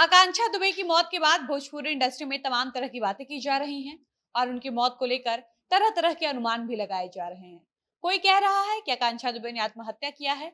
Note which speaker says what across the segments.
Speaker 1: आकांक्षा दुबे की मौत के बाद भोजपुरी इंडस्ट्री में तमाम तरह की बातें की जा रही हैं और उनकी मौत को लेकर तरह तरह के अनुमान भी लगाए जा रहे हैं। कोई कह रहा है कि आकांक्षा दुबे ने आत्महत्या किया है,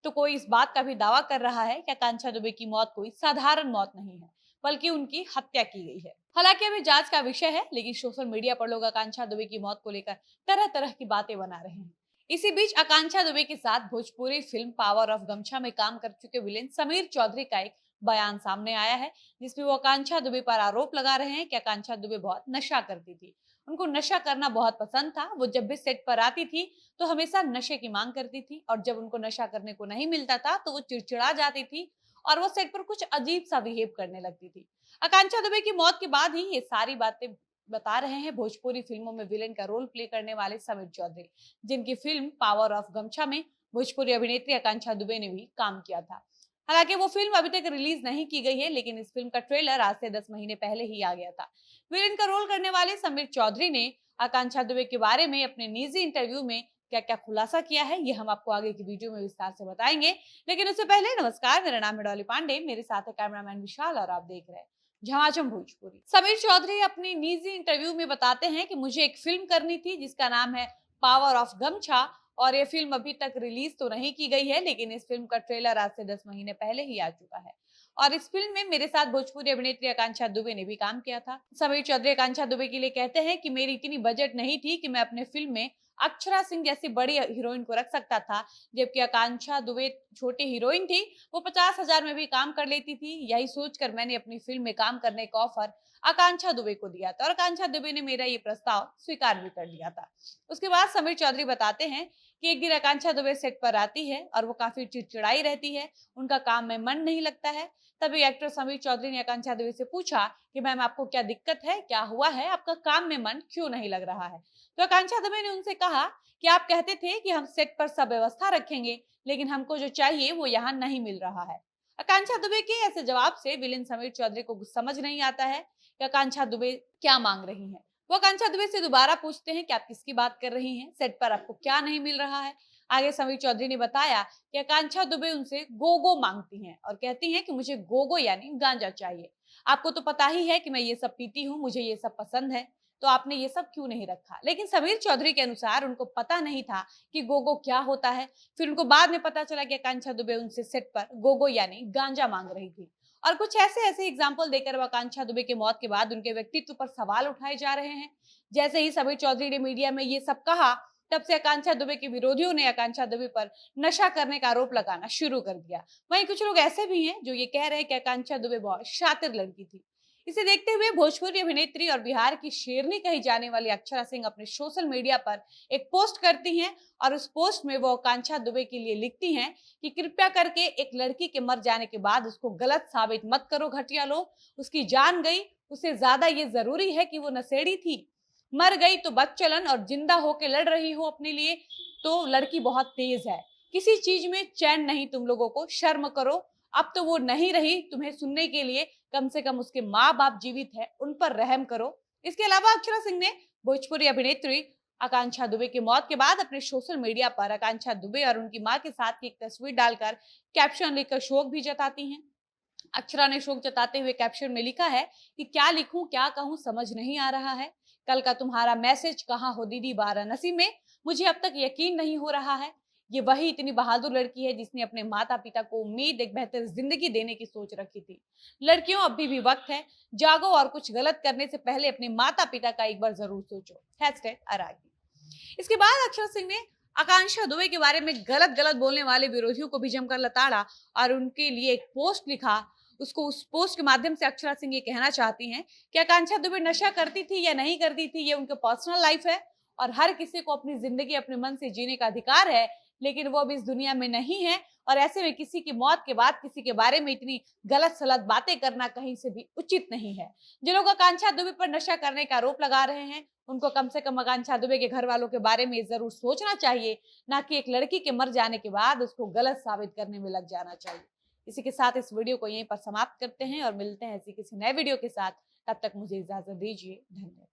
Speaker 1: तो कोई इस बात का भी दावा कर रहा है कि आकांक्षा दुबे की मौत कोई साधारण मौत नहीं है, बल्कि उनकी हत्या की गई है। हालांकि अभी जांच का विषय है, लेकिन सोशल मीडिया पर लोग आकांक्षा दुबे की मौत को लेकर तरह तरह की बातें बना रहे हैं। इसी बीच आकांक्षा दुबे के साथ भोजपुरी फिल्म पावर ऑफ गमछा में काम कर चुके विलेन समीर चौधरी का एक बयान सामने आया है, जिसमें वो आकांक्षा दुबे पर आरोप लगा रहे हैं कि आकांक्षा दुबे बहुत नशा करती थी। उनको नशा करना बहुत पसंद था। वो जब भी सेट पर आती थी तो हमेशा नशे की मांग करती थी, और जब उनको नशा करने को नहीं मिलता था तो वो चिड़चिड़ा जाती थी और वो सेट पर कुछ अजीब सा बिहेव करने लगती थी। आकांक्षा दुबे की मौत के बाद ही ये सारी बातें बता रहे हैं भोजपुरी फिल्मों में विलेन का रोल प्ले करने वाले समीर चौधरी, जिनकी फिल्म पावर ऑफ गमछा में भोजपुरी अभिनेत्री आकांक्षा दुबे ने भी काम किया था। हालांकि वो फिल्म अभी तक रिलीज नहीं की गई है, लेकिन इस फिल्म का ट्रेलर आज से 10 महीने पहले ही आ गया था। विलेन का रोल करने वाले समीर चौधरी ने आकांक्षा दुबे के बारे में अपने निजी इंटरव्यू में क्या क्या खुलासा किया है, ये हम आपको आगे की वीडियो में विस्तार से बताएंगे। लेकिन उससे पहले नमस्कार, मेरा नाम है डॉली पांडे, मेरे साथ है कैमरामैन विशाल और आप देख रहे हैं झमाझम भोजपुरी। समीर चौधरी अपनी निजी इंटरव्यू में बताते हैं कि मुझे एक फिल्म करनी थी जिसका नाम है पावर ऑफ गमछा, और ये फिल्म अभी तक रिलीज तो नहीं की गई है, लेकिन इस फिल्म का ट्रेलर आज से 10 महीने पहले ही आ चुका है। और इस फिल्म में मेरे साथ भोजपुरी अभिनेत्री आकांक्षा दुबे ने भी काम किया था। समीर चौधरी आकांक्षा दुबे के लिए कहते हैं कि मेरी इतनी बजट नहीं थी कि मैं अपने फिल्म में अक्षरा सिंह जैसी बड़ी हीरोइन को रख सकता था, जबकि आकांक्षा दुबे छोटी हीरोइन थी। वो 50,000 में भी काम कर लेती थी। यही सोचकर मैंने अपनी फिल्म में काम करने का ऑफर आकांक्षा दुबे को दिया था और आकांक्षा दुबे ने मेरा ये प्रस्ताव स्वीकार भी कर लिया था। उसके बाद समीर चौधरी बताते हैं कि एक दिन आकांक्षा दुबे सेट पर आती है और वो काफी चिड़चिड़ाई रहती है, उनका काम में मन नहीं लगता है। तभी एक्टर समीर चौधरी ने आकांक्षा दुबे से पूछा कि मैम आपको क्या दिक्कत है, क्या हुआ है, आपका काम में मन क्यों नहीं लग रहा है। तो आकांक्षा दुबे ने उनसे कहा कि आप कहते थे कि हम सेट पर सब व्यवस्था रखेंगे, लेकिन हमको जो चाहिए वो यहाँ नहीं मिल रहा है। आकांक्षा दुबे के ऐसे जवाब से विलेन समीर चौधरी को कुछ समझ नहीं आता है कि आकांक्षा दुबे क्या मांग रही हैं। वो आकांक्षा दुबे से दोबारा पूछते हैं कि आप किसकी बात कर रही हैं, सेट पर आपको क्या नहीं मिल रहा है। आगे समीर चौधरी ने बताया कि आकांक्षा दुबे उनसे गोगो मांगती हैं और कहती हैं कि मुझे गोगो यानी गांजा चाहिए। आपको तो पता ही है कि मैं ये सब पीती हूँ, मुझे ये सब पसंद है, तो आपने ये सब क्यों नहीं रखा। लेकिन समीर चौधरी के अनुसार उनको पता नहीं था कि गोगो क्या होता है। फिर उनको बाद में पता चला कि आकांक्षा दुबे उनसे सेट पर गोगो यानी गांजा मांग रही थी। और कुछ ऐसे ऐसे एग्जाम्पल देकर आकांक्षा दुबे की मौत के बाद उनके व्यक्तित्व पर सवाल उठाए जा रहे हैं। जैसे ही समीर चौधरी ने मीडिया में ये सब कहा, तब से आकांक्षा दुबे के विरोधियों ने आकांक्षा दुबे पर नशा करने का आरोप लगाना शुरू कर दिया। वहीं कुछ लोग ऐसे भी हैं जो ये कह रहे हैं कि आकांक्षा दुबे बहुत शातिर लड़की थी। इसे देखते हुए भोजपुरी अभिनेत्री और बिहार की शेरनी कही जाने वाली अक्षरा सिंह अपने सोशल मीडिया पर एक पोस्ट करती हैं, और उस पोस्ट में वो आकांक्षा दुबे के लिए लिखती हैं कि कृपया करके एक लड़की के मर जाने के बाद उसको गलत साबित मत करो घटिया लोग। उसकी जान गई, उससे ज्यादा ये जरूरी है कि वो नशेड़ी थी। मर गई तो बदचलन, और जिंदा होके लड़ रही हो अपने लिए तो लड़की बहुत तेज है। किसी चीज में चैन नहीं तुम लोगों को, शर्म करो। अब तो वो नहीं रही तुम्हें सुनने के लिए, कम से कम उसके माँ बाप जीवित है, उन पर रहम करो। इसके अलावा अक्षरा सिंह ने भोजपुरी अभिनेत्री आकांक्षा दुबे की मौत के बाद अपने सोशल मीडिया पर आकांक्षा दुबे और उनकी मां के साथ की एक तस्वीर डालकर कैप्शन लिखकर शोक भी जताती हैं। अक्षरा ने शोक जताते हुए कैप्शन में लिखा है कि क्या लिखूं क्या कहूं समझ नहीं आ रहा है। कल का तुम्हारा मैसेज कहाँ हो दीदी वाराणसी में, मुझे अब तक यकीन नहीं हो रहा है। ये वही इतनी बहादुर लड़की है जिसने अपने माता पिता को उम्मीद, एक बेहतर जिंदगी देने की सोच रखी थी। लड़कियों अभी भी वक्त है, जागो और कुछ गलत करने से पहले अपने माता पिता का एक बार जरूर सोचो। #अरागी। इसके बाद अक्षर सिंह ने आकांक्षा दुबे के बारे में गलत गलत बोलने वाले विरोधियों को भी जमकर लताड़ा और उनके लिए एक पोस्ट लिखा। उसको उस पोस्ट के माध्यम से अक्षरा सिंह ये कहना चाहती हैं कि आकांक्षा दुबे नशा करती थी या नहीं करती थी ये उनके पर्सनल लाइफ है, और हर किसी को अपनी जिंदगी अपने मन से जीने का अधिकार है, लेकिन वो अब इस दुनिया में नहीं है। और ऐसे में किसी की मौत के बाद किसी के बारे में इतनी गलत सलत बातें करना कहीं से भी उचित नहीं है। जो लोग आकांक्षा दुबे पर नशा करने का आरोप लगा रहे हैं, उनको कम से कम आकांक्षा दुबे के घर वालों के बारे में जरूर सोचना चाहिए, ना कि एक लड़की के मर जाने के बाद उसको गलत साबित करने में लग जाना चाहिए। इसी के साथ इस वीडियो को यहीं पर समाप्त करते हैं और मिलते हैं ऐसी किसी नए वीडियो के साथ। तब तक मुझे इजाजत दीजिए। धन्यवाद।